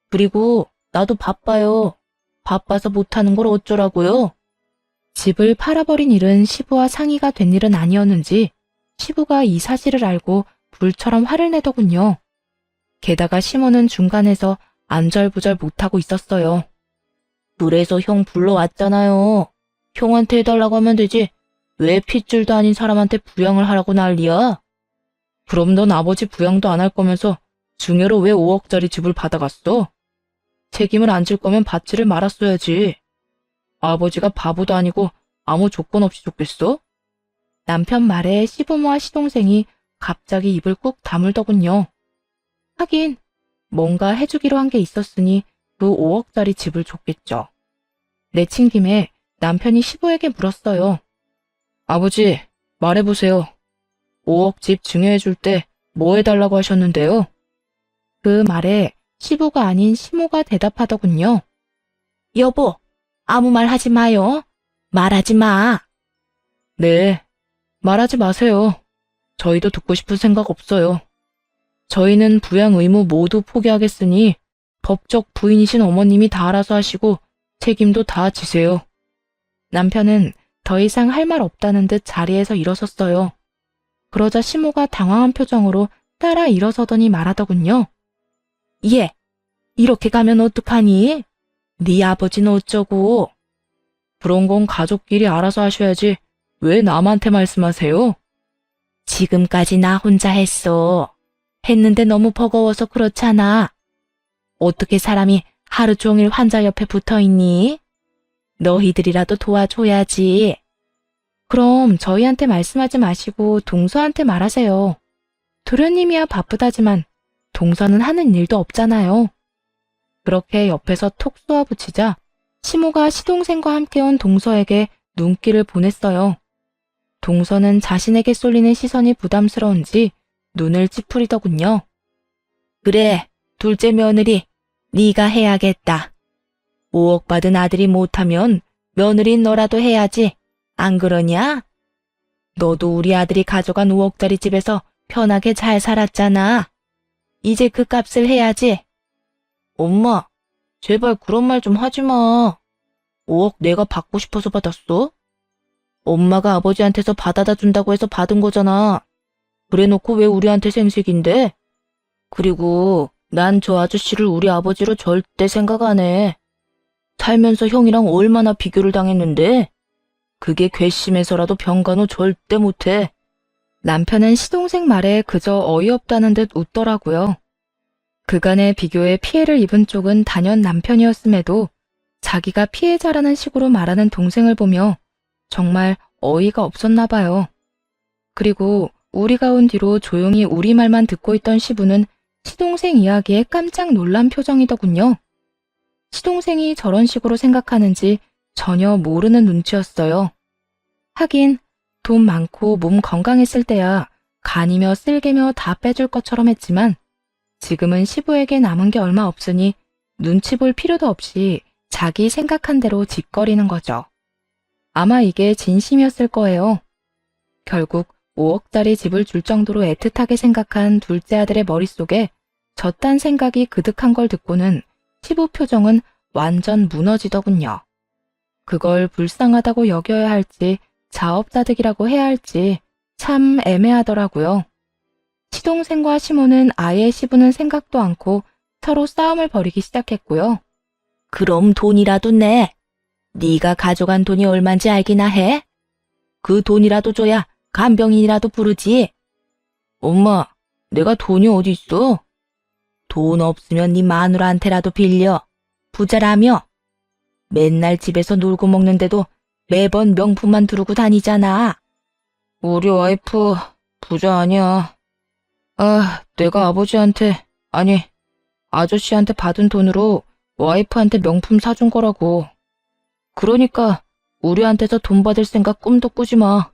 그리고 나도 바빠요. 바빠서 못하는 걸 어쩌라고요? 집을 팔아버린 일은 시부와 상의가 된 일은 아니었는지 시부가 이 사실을 알고 불처럼 화를 내더군요. 게다가 시모는 중간에서 안절부절 못하고 있었어요. 그래서 형 불러왔잖아요. 형한테 해달라고 하면 되지. 왜 핏줄도 아닌 사람한테 부양을 하라고 난리야? 그럼 넌 아버지 부양도 안 할 거면서 증여로 왜 5억짜리 집을 받아갔어? 책임을 안 질 거면 받지를 말았어야지. 아버지가 바보도 아니고 아무 조건 없이 줬겠어? 남편 말에 시부모와 시동생이 갑자기 입을 꾹 다물더군요. 하긴 뭔가 해주기로 한 게 있었으니 그 5억짜리 집을 줬겠죠. 내친 김에 남편이 시부에게 물었어요. 아버지, 말해보세요. 5억 집 증여해줄 때 뭐 해달라고 하셨는데요? 그 말에 시부가 아닌 시모가 대답하더군요. 여보, 아무 말 하지 마요. 말하지 마. 네, 말하지 마세요. 저희도 듣고 싶은 생각 없어요. 저희는 부양 의무 모두 포기하겠으니 법적 부인이신 어머님이 다 알아서 하시고 책임도 다 지세요. 남편은 더 이상 할 말 없다는 듯 자리에서 일어섰어요. 그러자 시모가 당황한 표정으로 따라 일어서더니 말하더군요. 얘, 이렇게 가면 어떡하니? 네 아버지는 어쩌고? 그런 건 가족끼리 알아서 하셔야지. 왜 남한테 말씀하세요? 지금까지 나 혼자 했어. 했는데 너무 버거워서 그렇잖아. 어떻게 사람이 하루 종일 환자 옆에 붙어 있니? 너희들이라도 도와줘야지. 그럼 저희한테 말씀하지 마시고 동서한테 말하세요. 도련님이야 바쁘다지만 동서는 하는 일도 없잖아요. 그렇게 옆에서 톡 쏘아붙이자 시모가 시동생과 함께 온 동서에게 눈길을 보냈어요. 동서는 자신에게 쏠리는 시선이 부담스러운지 눈을 찌푸리더군요. 그래, 둘째 며느리, 네가 해야겠다. 5억 받은 아들이 못하면 며느리는 너라도 해야지. 안 그러냐? 너도 우리 아들이 가져간 5억짜리 집에서 편하게 잘 살았잖아. 이제 그 값을 해야지. 엄마, 제발 그런 말 좀 하지 마. 5억 내가 받고 싶어서 받았어? 엄마가 아버지한테서 받아다 준다고 해서 받은 거잖아. 그래놓고 왜 우리한테 생색인데? 그리고 난 저 아저씨를 우리 아버지로 절대 생각 안 해. 살면서 형이랑 얼마나 비교를 당했는데? 그게 괘씸해서라도 병간호 절대 못해. 남편은 시동생 말에 그저 어이없다는 듯 웃더라고요. 그간의 비교에 피해를 입은 쪽은 단연 남편이었음에도 자기가 피해자라는 식으로 말하는 동생을 보며 정말 어이가 없었나 봐요. 그리고 우리가 온 뒤로 조용히 우리 말만 듣고 있던 시부는 시동생 이야기에 깜짝 놀란 표정이더군요. 시동생이 저런 식으로 생각하는지 전혀 모르는 눈치였어요. 하긴 돈 많고 몸 건강했을 때야 간이며 쓸개며 다 빼줄 것처럼 했지만 지금은 시부에게 남은 게 얼마 없으니 눈치 볼 필요도 없이 자기 생각한 대로 짓거리는 거죠. 아마 이게 진심이었을 거예요. 결국 5억짜리 집을 줄 정도로 애틋하게 생각한 둘째 아들의 머릿속에 저딴 생각이 그득한 걸 듣고는 시부 표정은 완전 무너지더군요. 그걸 불쌍하다고 여겨야 할지 자업자득이라고 해야 할지 참 애매하더라고요. 시동생과 시모는 아예 시부는 생각도 않고 서로 싸움을 벌이기 시작했고요. 그럼 돈이라도 내. 네가 가져간 돈이 얼만지 알기나 해? 그 돈이라도 줘야 간병인이라도 부르지. 엄마, 내가 돈이 어디 있어? 돈 없으면 네 마누라한테라도 빌려. 부자라며. 맨날 집에서 놀고 먹는데도 매번 명품만 두르고 다니잖아. 우리 와이프 부자 아니야. 아, 내가 아버지한테, 아니, 아저씨한테 받은 돈으로 와이프한테 명품 사준 거라고. 그러니까 우리한테서 돈 받을 생각 꿈도 꾸지 마.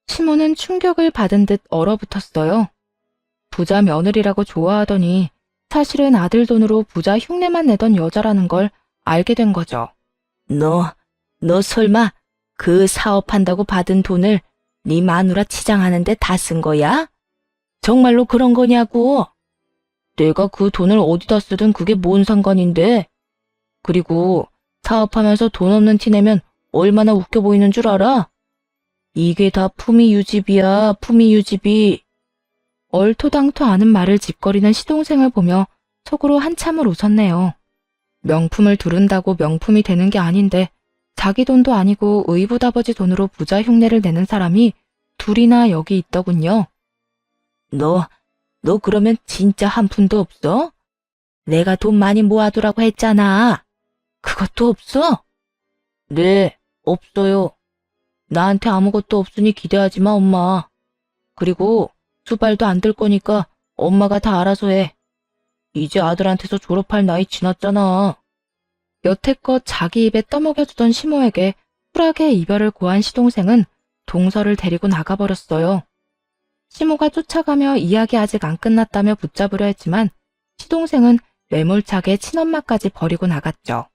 시모는 충격을 받은 듯 얼어붙었어요. 부자 며느리라고 좋아하더니 사실은 아들 돈으로 부자 흉내만 내던 여자라는 걸 알게 된 거죠. 너 설마 그 사업한다고 받은 돈을 네 마누라 치장하는데 다 쓴 거야? 정말로 그런 거냐고? 내가 그 돈을 어디다 쓰든 그게 뭔 상관인데. 그리고 사업하면서 돈 없는 티 내면 얼마나 웃겨 보이는 줄 알아? 이게 다 품위 유지비야, 품위 유지비. 얼토당토 않은 말을 짓거리는 시동생을 보며 속으로 한참을 웃었네요. 명품을 두른다고 명품이 되는 게 아닌데 자기 돈도 아니고 의붓아버지 돈으로 부자 흉내를 내는 사람이 둘이나 여기 있더군요. 너 그러면 진짜 한 푼도 없어? 내가 돈 많이 모아두라고 했잖아. 그것도 없어? 네, 없어요. 나한테 아무것도 없으니 기대하지 마, 엄마. 그리고 수발도 안 들 거니까 엄마가 다 알아서 해. 이제 아들한테서 졸업할 나이 지났잖아. 여태껏 자기 입에 떠먹여주던 시모에게 쿨하게 이별을 고한 시동생은 동서를 데리고 나가버렸어요. 시모가 쫓아가며 이야기 아직 안 끝났다며 붙잡으려 했지만 시동생은 매몰차게 친엄마까지 버리고 나갔죠.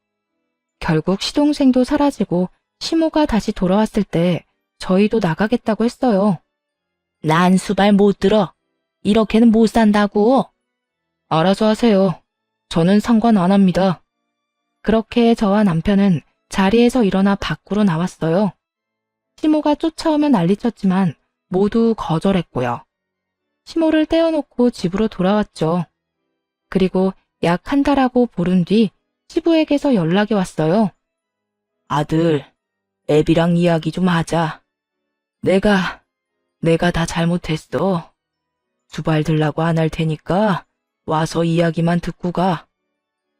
결국 시동생도 사라지고 시모가 다시 돌아왔을 때 저희도 나가겠다고 했어요. 난 수발 못 들어. 이렇게는 못 산다고. 알아서 하세요. 저는 상관 안 합니다. 그렇게 저와 남편은 자리에서 일어나 밖으로 나왔어요. 시모가 쫓아오며 난리쳤지만 모두 거절했고요. 시모를 떼어놓고 집으로 돌아왔죠. 그리고 약 한 달하고 보름 뒤 시부에게서 연락이 왔어요. 아들, 애비랑 이야기 좀 하자. 내가 다 잘못했어. 두발 들라고 안 할 테니까 와서 이야기만 듣고 가.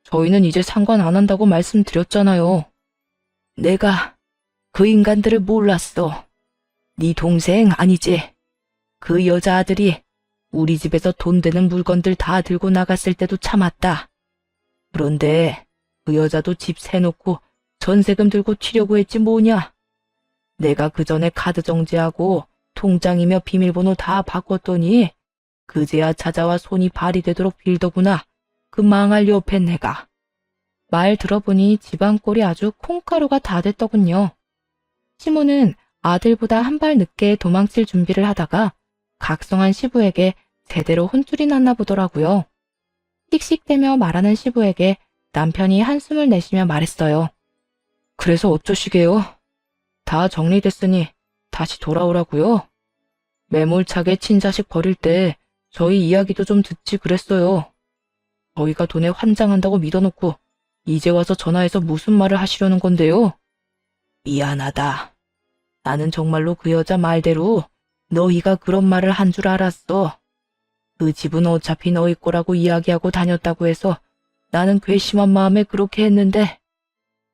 저희는 이제 상관 안 한다고 말씀드렸잖아요. 내가 그 인간들을 몰랐어. 네 동생 아니지? 그 여자아들이 우리 집에서 돈 되는 물건들 다 들고 나갔을 때도 참았다. 그런데 그 여자도 집 세놓고 전세금 들고 튀려고 했지 뭐냐. 내가 그 전에 카드 정지하고 통장이며 비밀번호 다 바꿨더니 그제야 찾아와 손이 발이 되도록 빌더구나. 그 망할 옆에 내가. 말 들어보니 집안 꼴이 아주 콩가루가 다 됐더군요. 시모는 아들보다 한 발 늦게 도망칠 준비를 하다가 각성한 시부에게 제대로 혼쭐이 났나 보더라고요. 씩씩대며 말하는 시부에게 남편이 한숨을 내쉬며 말했어요. 그래서 어쩌시게요? 다 정리됐으니 다시 돌아오라고요? 매몰차게 친자식 버릴 때 저희 이야기도 좀 듣지 그랬어요. 저희가 돈에 환장한다고 믿어놓고 이제 와서 전화해서 무슨 말을 하시려는 건데요? 미안하다. 나는 정말로 그 여자 말대로 너희가 그런 말을 한 줄 알았어. 그 집은 어차피 너희 거라고 이야기하고 다녔다고 해서 나는 괘씸한 마음에 그렇게 했는데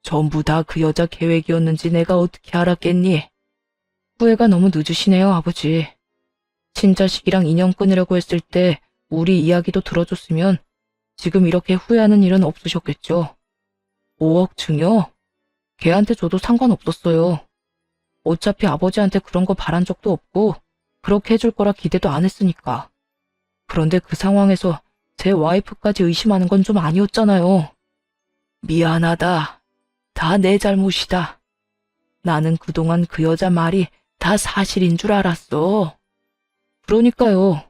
전부 다 그 여자 계획이었는지 내가 어떻게 알았겠니? 후회가 너무 늦으시네요, 아버지. 친자식이랑 인연 끊으려고 했을 때 우리 이야기도 들어줬으면 지금 이렇게 후회하는 일은 없으셨겠죠. 5억 증여? 걔한테 줘도 상관없었어요. 어차피 아버지한테 그런 거 바란 적도 없고 그렇게 해줄 거라 기대도 안 했으니까. 그런데 그 상황에서 제 와이프까지 의심하는 건 좀 아니었잖아요. 미안하다. 다 내 잘못이다. 나는 그동안 그 여자 말이 다 사실인 줄 알았어. 그러니까요.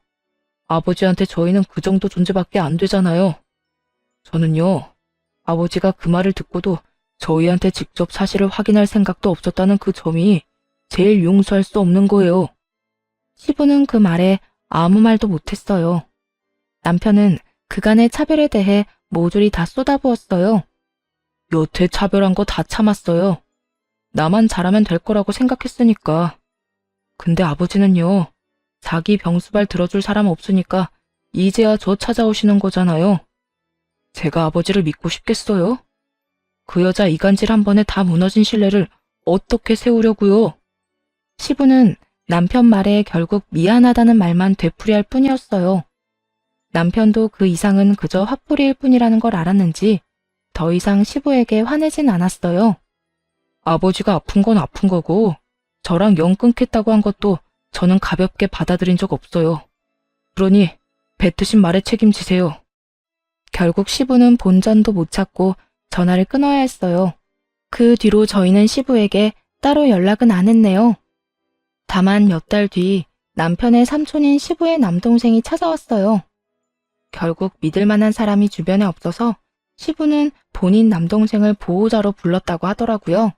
아버지한테 저희는 그 정도 존재밖에 안 되잖아요. 저는요, 아버지가 그 말을 듣고도 저희한테 직접 사실을 확인할 생각도 없었다는 그 점이 제일 용서할 수 없는 거예요. 시부는 그 말에 아무 말도 못했어요. 남편은 그간의 차별에 대해 모조리 다 쏟아부었어요. 여태 차별한 거 다 참았어요. 나만 잘하면 될 거라고 생각했으니까. 근데 아버지는요, 자기 병수발 들어줄 사람 없으니까 이제야 저 찾아오시는 거잖아요. 제가 아버지를 믿고 싶겠어요? 그 여자 이간질 한 번에 다 무너진 신뢰를 어떻게 세우려고요? 시부는 남편 말에 결국 미안하다는 말만 되풀이할 뿐이었어요. 남편도 그 이상은 그저 화풀이일 뿐이라는 걸 알았는지 더 이상 시부에게 화내진 않았어요. 아버지가 아픈 건 아픈 거고 저랑 영 끊겠다고 한 것도 저는 가볍게 받아들인 적 없어요. 그러니 뱉으신 말에 책임지세요. 결국 시부는 본전도 못 찾고 전화를 끊어야 했어요. 그 뒤로 저희는 시부에게 따로 연락은 안 했네요. 다만 몇 달 뒤 남편의 삼촌인 시부의 남동생이 찾아왔어요. 결국 믿을 만한 사람이 주변에 없어서 시부는 본인 남동생을 보호자로 불렀다고 하더라고요.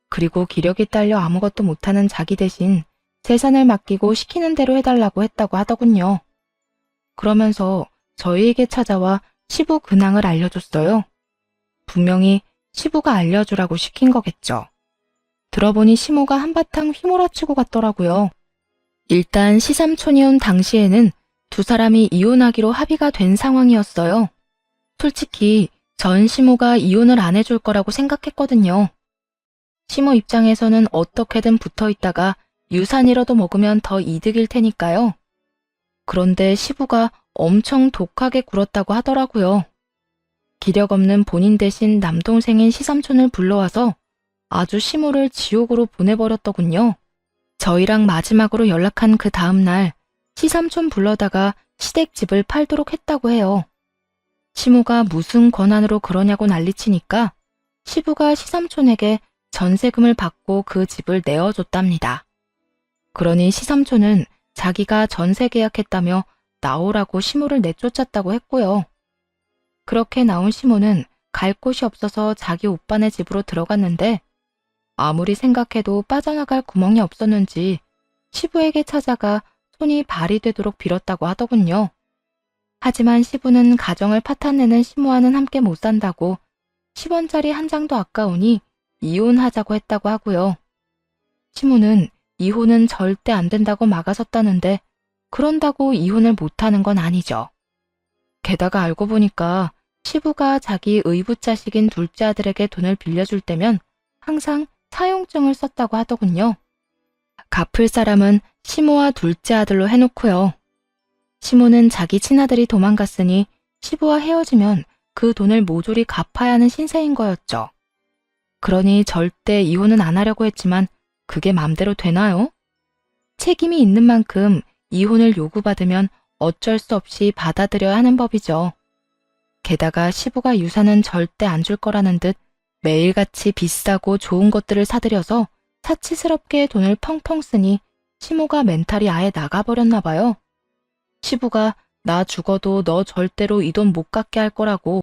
그리고 기력이 딸려 아무것도 못하는 자기 대신 재산을 맡기고 시키는 대로 해달라고 했다고 하더군요. 그러면서 저희에게 찾아와 시부 근황을 알려줬어요. 분명히 시부가 알려주라고 시킨 거겠죠. 들어보니 시모가 한바탕 휘몰아치고 갔더라고요. 일단 시삼촌이 온 당시에는 두 사람이 이혼하기로 합의가 된 상황이었어요. 솔직히 전 시모가 이혼을 안 해줄 거라고 생각했거든요. 시모 입장에서는 어떻게든 붙어 있다가 유산이라도 먹으면 더 이득일 테니까요. 그런데 시부가 엄청 독하게 굴었다고 하더라고요. 기력 없는 본인 대신 남동생인 시삼촌을 불러와서 아주 시모를 지옥으로 보내버렸더군요. 저희랑 마지막으로 연락한 그 다음날 시삼촌 불러다가 시댁집을 팔도록 했다고 해요. 시모가 무슨 권한으로 그러냐고 난리치니까 시부가 시삼촌에게 전세금을 받고 그 집을 내어줬답니다. 그러니 시삼촌은 자기가 전세 계약했다며 나오라고 시모를 내쫓았다고 했고요. 그렇게 나온 시모는 갈 곳이 없어서 자기 오빠네 집으로 들어갔는데 아무리 생각해도 빠져나갈 구멍이 없었는지 시부에게 찾아가 손이 발이 되도록 빌었다고 하더군요. 하지만 시부는 가정을 파탄내는 시모와는 함께 못 산다고 10원짜리 한 장도 아까우니 이혼하자고 했다고 하고요. 시모는 이혼은 절대 안 된다고 막아섰다는데 그런다고 이혼을 못하는 건 아니죠. 게다가 알고 보니까 시부가 자기 의붓자식인 둘째 아들에게 돈을 빌려줄 때면 항상 사용증을 썼다고 하더군요. 갚을 사람은 시모와 둘째 아들로 해놓고요. 시모는 자기 친아들이 도망갔으니 시부와 헤어지면 그 돈을 모조리 갚아야 하는 신세인 거였죠. 그러니 절대 이혼은 안 하려고 했지만 그게 맘대로 되나요? 책임이 있는 만큼 이혼을 요구받으면 어쩔 수 없이 받아들여야 하는 법이죠. 게다가 시부가 유산은 절대 안 줄 거라는 듯 매일같이 비싸고 좋은 것들을 사들여서 사치스럽게 돈을 펑펑 쓰니 시모가 멘탈이 아예 나가버렸나 봐요. 시부가 나 죽어도 너 절대로 이 돈 못 갚게 할 거라고